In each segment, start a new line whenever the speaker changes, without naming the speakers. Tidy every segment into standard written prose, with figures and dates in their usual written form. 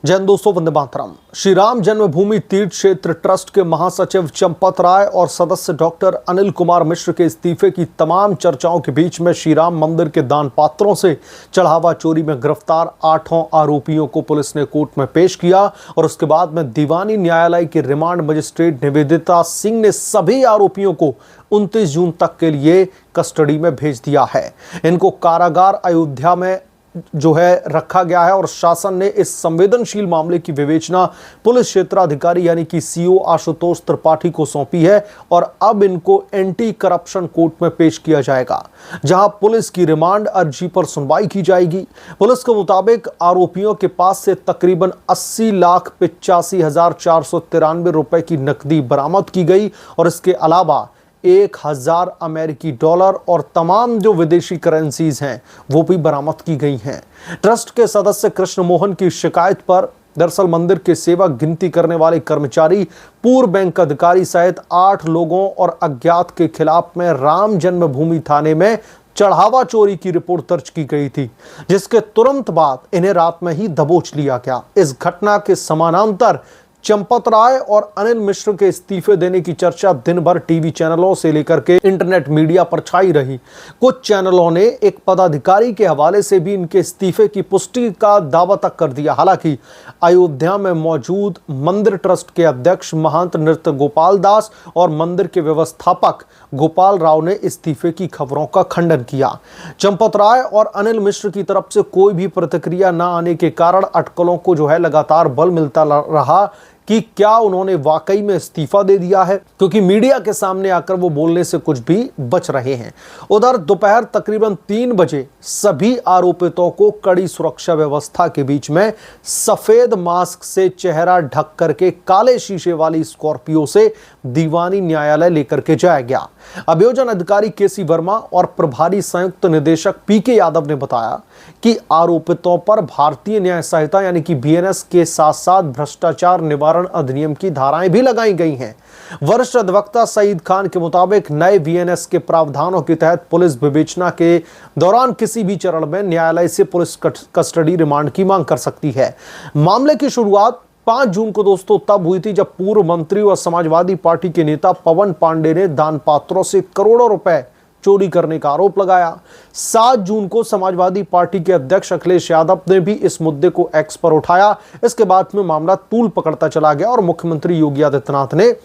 जय हिंद दोस्तों, वंदे मातरम। श्री राम जन्मभूमि तीर्थ क्षेत्र ट्रस्ट के महासचिव चंपत राय और सदस्य डॉक्टर अनिल कुमार मिश्र के इस्तीफे की तमाम चर्चाओं के बीच में श्री राम मंदिर के दान पात्रों से चढ़ावा चोरी में गिरफ्तार 8 आरोपियों को पुलिस ने कोर्ट में पेश किया और उसके बाद में दीवानी न्यायालय के रिमांड मजिस्ट्रेट निवेदिता सिंह ने सभी आरोपियों को 29 जून तक के लिए कस्टडी में भेज दिया है। इनको कारागार अयोध्या में रखा गया है और शासन ने इस संवेदनशील मामले की विवेचना पुलिस क्षेत्राधिकारी यानी कि सीओ आशुतोष त्रिपाठी को सौंपी है और अब इनको एंटी करप्शन कोर्ट में पेश किया जाएगा, जहां पुलिस की रिमांड अर्जी पर सुनवाई की जाएगी। पुलिस के मुताबिक आरोपियों के पास से तकरीबन 80,85,493 रुपए की नकदी बरामद की गई और इसके अलावा 1000 अमेरिकी डॉलर और तमाम जो विदेशी करेंसीज हैं वो भी बरामद की गई हैं। ट्रस्ट के सदस्य कृष्ण मोहन की शिकायत पर दरअसल मंदिर के सेवा गिनती करने वाले कर्मचारी, पूर्व बैंक अधिकारी सहित 8 लोगों और अज्ञात के खिलाफ में राम जन्मभूमि थाने में चढ़ावा चोरी की रिपोर्ट दर्ज की गई थी, जिसके तुरंत बाद इन्हें रात में ही दबोच लिया गया। इस घटना के समानांतर चंपत राय और अनिल मिश्र के इस्तीफे देने की चर्चा दिन भर टीवी चैनलों से लेकर के इंटरनेट मीडिया पर छाई रही। कुछ चैनलों ने एक पदाधिकारी के हवाले से भी इनके इस्तीफे की पुष्टि का दावा तक कर दिया। हालांकि अयोध्या में मौजूद मंदिर ट्रस्ट के अध्यक्ष महंत नृत्य गोपाल दास और मंदिर के व्यवस्थापक गोपाल राव ने इस्तीफे की खबरों का खंडन किया। चंपत राय और अनिल मिश्र की तरफ से कोई भी प्रतिक्रिया न आने के कारण अटकलों को लगातार बल मिलता रहा कि क्या उन्होंने वाकई में इस्तीफा दे दिया है, क्योंकि मीडिया के सामने आकर वो बोलने से कुछ भी बच रहे हैं। उधर दोपहर तकरीबन 3 बजे सभी आरोपितों को कड़ी सुरक्षा व्यवस्था के बीच में सफेद मास्क से चेहरा ढक करके काले शीशे वाली स्कॉर्पियो से दीवानी न्यायालय लेकर के जाया गया। अभियोजन अधिकारी केसी वर्मा और प्रभारी संयुक्त निदेशक पीके यादव ने बताया कि आरोपितों पर भारतीय न्याय संहिता यानी कि बीएनएस के साथ साथ भ्रष्टाचार निवारण अधिनियम की धाराएं भी लगाई गई हैं। वरिष्ठ अधिवक्ता सईद खान के मुताबिक नए बीएनएस के प्रावधानों के तहत पुलिस विवेचना के दौरान किसी भी चरण में न्यायालय से पुलिस कस्टडी रिमांड की मांग कर सकती है। मामले की शुरुआत 5 जून को दोस्तों तब हुई थी जब पूर्व मंत्री और समाजवादी पार्टी के नेता पवन पांडे ने दान पात्रों से करोड़ों रुपए चोरी करने का आरोप लगाया। 7 जून को समाजवादी पार्टी के अध्यक्ष अखिलेश यादव ने भी इस मुद्दे को एक्स पर उठाया। इसके बाद में मामला तूल पकड़ता चला गया और मुख्यमंत्री योगी आदित्यनाथ ने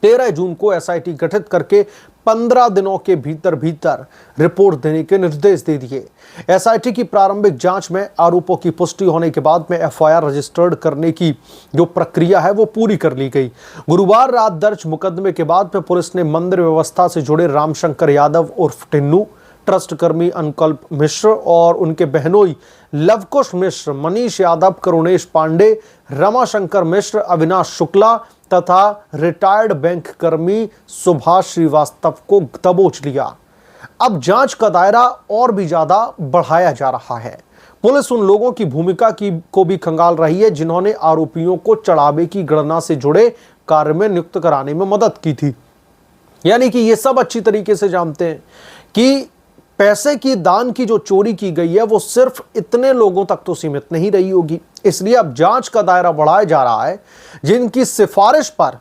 13 जून को एसआईटी गठित करके 15 दिनों के भीतर रिपोर्ट देने के निर्देश दे दिए। एसआईटी की प्रारंभिक जांच में आरोपों की पुष्टि होने के बाद में एफआईआर रजिस्टर्ड करने की जो प्रक्रिया है वो पूरी कर ली गई। गुरुवार रात दर्ज मुकदमे के बाद में पुलिस ने मंदिर व्यवस्था से जुड़े रामशंकर यादव उर्फ टिन्नू, ट्रस्ट कर्मी अनुकल्प मिश्र और उनके बहनोई लवकुश मिश्र, मनीष यादव, करुणेश पांडे, रमाशंकर मिश्र, अविनाश शुक्ला तथा रिटायर्ड बैंक कर्मी सुभाष श्रीवास्तव को दबोच लिया। अब जांच का दायरा और भी ज्यादा बढ़ाया जा रहा है। पुलिस उन लोगों की भूमिका को भी खंगाल रही है जिन्होंने आरोपियों को चढ़ावे की गणना से जुड़े कार्य में नियुक्त कराने में मदद की थी। यानी कि ये सब अच्छी तरीके से जानते हैं कि पैसे की दान की जो चोरी की गई है वो सिर्फ इतने लोगों तक तो सीमित नहीं रही होगी। इसलिए अब जांच का दायरा बढ़ाया जा रहा है। जिनकी सिफारिश पर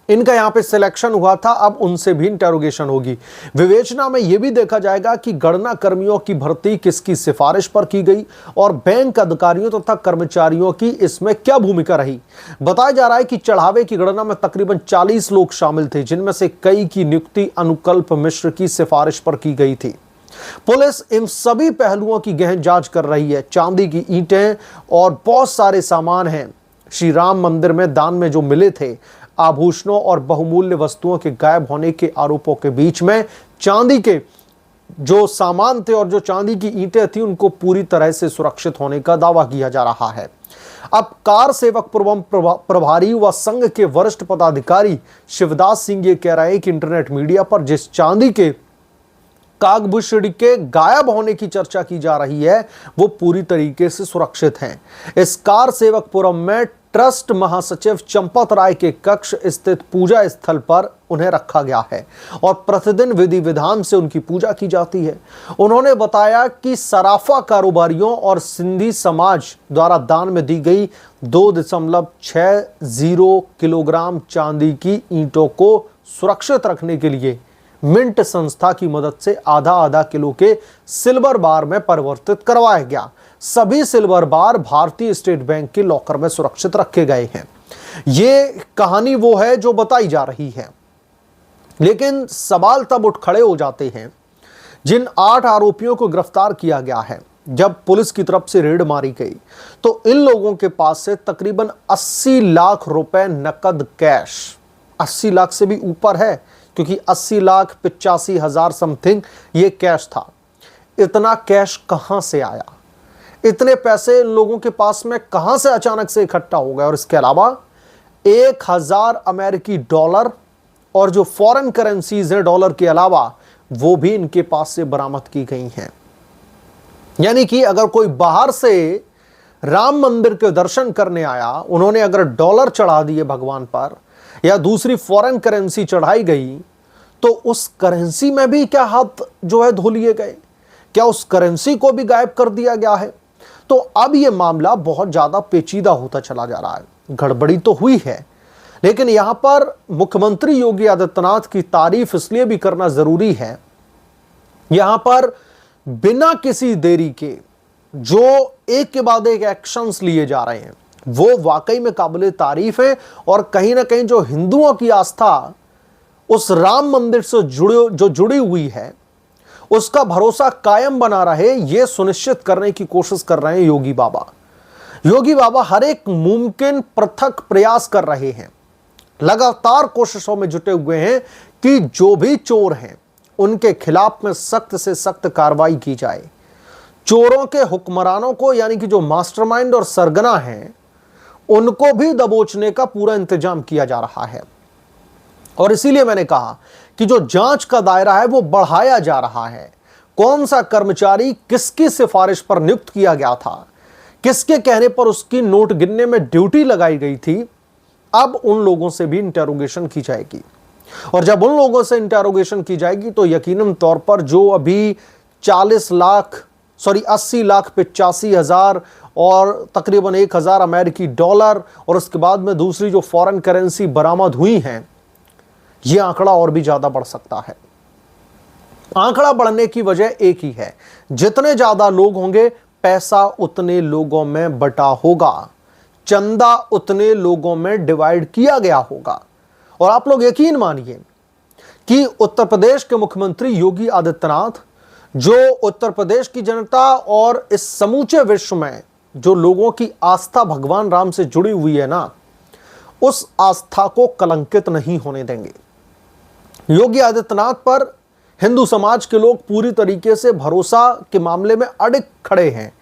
इनका यहां पे सिलेक्शन हुआ था, अब उनसे भी इंटेरोगेशन होगी। विवेचना में यह भी देखा जाएगा कि गणना कर्मियों की भर्ती किसकी सिफारिश पर की गई और बैंक अधिकारियों तथा कर्मचारियों की इसमें क्या भूमिका रही। बताया जा रहा है कि चढ़ावे की गणना में तकरीबन 40 लोग शामिल थे, जिनमें से कई की नियुक्ति अनुकल्प मिश्र की सिफारिश पर की गई थी। पुलिस इन सभी पहलुओं की गहन जांच कर रही है। चांदी की ईंटें और बहुत सारे सामान हैं श्री राम मंदिर में दान में जो मिले थे, आभूषणों और बहुमूल्य वस्तुओं के गायब होने के आरोपों के बीच में चांदी के जो सामान थे और जो चांदी की ईंटें थी उनको पूरी तरह से सुरक्षित होने का दावा किया जा रहा है। अब कार सेवक प्रभारी व संघ के वरिष्ठ पदाधिकारी शिवदास सिंह ये कह रहे हैं कि इंटरनेट मीडिया पर जिस चांदी के कागभूषण के गायब होने की चर्चा की जा रही है वो पूरी तरीके से सुरक्षित हैं। इस कार सेवकपुरम में ट्रस्ट महासचिव चंपत राय के कक्ष स्थित पूजा स्थल पर उन्हें रखा गया है और प्रतिदिन विधि विधान से उनकी पूजा की जाती है। उन्होंने बताया कि सराफा कारोबारियों और सिंधी समाज द्वारा दान में दी गई 2.60 किलोग्राम चांदी की ईंटों को सुरक्षित रखने के लिए मिंट संस्था की मदद से आधा किलो के सिल्वर बार में परिवर्तित करवाया गया। सभी सिल्वर बार भारतीय स्टेट बैंक के लॉकर में सुरक्षित रखे गए हैं। ये कहानी वो है जो बताई जा रही है, लेकिन सवाल तब उठ खड़े हो जाते हैं जिन 8 आरोपियों को गिरफ्तार किया गया है। जब पुलिस की तरफ से रेड मारी गई तो इन लोगों के पास से तकरीबन 80 लाख रुपए नकद कैश, 80 लाख से भी ऊपर है क्योंकि 80,85,000 समथिंग ये कैश था। इतना कैश कहां से आया, इतने पैसे इन लोगों के पास में कहां से अचानक से इकट्ठा हो गए? और इसके अलावा 1000 अमेरिकी डॉलर और जो फॉरेन करेंसीज हैं डॉलर के अलावा, वो भी इनके पास से बरामद की गई हैं। यानी कि अगर कोई बाहर से राम मंदिर के दर्शन करने आया, उन्होंने अगर डॉलर चढ़ा दिए भगवान पर या दूसरी फॉरेन करेंसी चढ़ाई गई, तो उस करेंसी में भी क्या हाथ जो है धो लिए गए? क्या उस करेंसी को भी गायब कर दिया गया है? तो अब यह मामला बहुत ज्यादा पेचीदा होता चला जा रहा है। गड़बड़ी तो हुई है, लेकिन यहां पर मुख्यमंत्री योगी आदित्यनाथ की तारीफ इसलिए भी करना जरूरी है। यहां पर बिना किसी देरी के जो एक के बाद एक एक्शंस लिए जा रहे हैं वो वाकई में काबिले तारीफ है और कहीं ना कहीं जो हिंदुओं की आस्था उस राम मंदिर से जुड़ी हुई है उसका भरोसा कायम बना रहे, यह सुनिश्चित करने की कोशिश कर रहे हैं योगी बाबा। योगी बाबा हर एक मुमकिन पृथक प्रयास कर रहे हैं, लगातार कोशिशों में जुटे हुए हैं कि जो भी चोर हैं उनके खिलाफ में सख्त से सख्त कार्रवाई की जाए। चोरों के हुक्मरानों को, यानी कि जो मास्टरमाइंड और सरगना हैं, उनको भी दबोचने का पूरा इंतजाम किया जा रहा है। और इसीलिए मैंने कहा कि जो जांच का दायरा है वो बढ़ाया जा रहा है। कौन सा कर्मचारी किसकी सिफारिश पर नियुक्त किया गया था, किसके कहने पर उसकी नोट गिनने में ड्यूटी लगाई गई थी, अब उन लोगों से भी इंटेरोगेशन की जाएगी। और जब उन लोगों से इंटेरोगेशन की जाएगी तो यकीनन तौर पर जो अभी 80,85,000 और तकरीबन 1000 अमेरिकी डॉलर और उसके बाद में दूसरी जो फॉरेन करेंसी बरामद हुई हैं, यह आंकड़ा और भी ज्यादा बढ़ सकता है। आंकड़ा बढ़ने की वजह एक ही है, जितने ज्यादा लोग होंगे पैसा उतने लोगों में बटा होगा, चंदा उतने लोगों में डिवाइड किया गया होगा। और आप लोग यकीन मानिए कि उत्तर प्रदेश के मुख्यमंत्री योगी आदित्यनाथ, जो उत्तर प्रदेश की जनता और इस समूचे विश्व में जो लोगों की आस्था भगवान राम से जुड़ी हुई है ना, उस आस्था को कलंकित नहीं होने देंगे। योगी आदित्यनाथ पर हिंदू समाज के लोग पूरी तरीके से भरोसा के मामले में अड़िग खड़े हैं।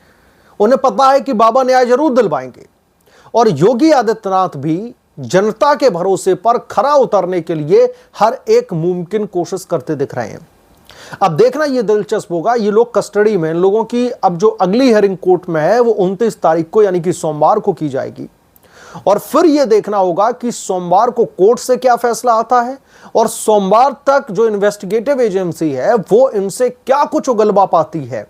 उन्हें पता है कि बाबा न्याय जरूर दिलवाएंगे और योगी आदित्यनाथ भी जनता के भरोसे पर खरा उतरने के लिए हर एक मुमकिन कोशिश करते दिख रहे हैं। अब देखना यह दिलचस्प होगा, ये लोग कस्टडी में, इन लोगों की अब जो अगली हियरिंग कोर्ट में है वो 29 तारीख को यानी कि सोमवार को की जाएगी। और फिर यह देखना होगा कि सोमवार को कोर्ट से क्या फैसला आता है और सोमवार तक जो इन्वेस्टिगेटिव एजेंसी है वो इनसे क्या कुछ उगलवा पाती है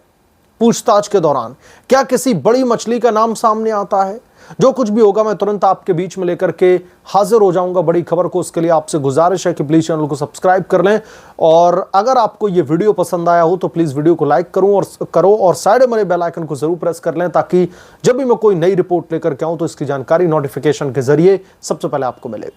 पूछताछ के दौरान। क्या किसी बड़ी मछली का नाम सामने आता है? जो कुछ भी होगा मैं तुरंत आपके बीच में लेकर के हाजिर हो जाऊंगा बड़ी खबर को। उसके लिए आपसे गुजारिश है कि प्लीज चैनल को सब्सक्राइब कर लें और अगर आपको ये वीडियो पसंद आया हो तो प्लीज वीडियो को लाइक करो और साइड में बेल आइकन को जरूर प्रेस कर लें ताकि जब भी मैं कोई नई रिपोर्ट लेकर के आऊं तो इसकी जानकारी नोटिफिकेशन के जरिए सबसे पहले आपको मिले।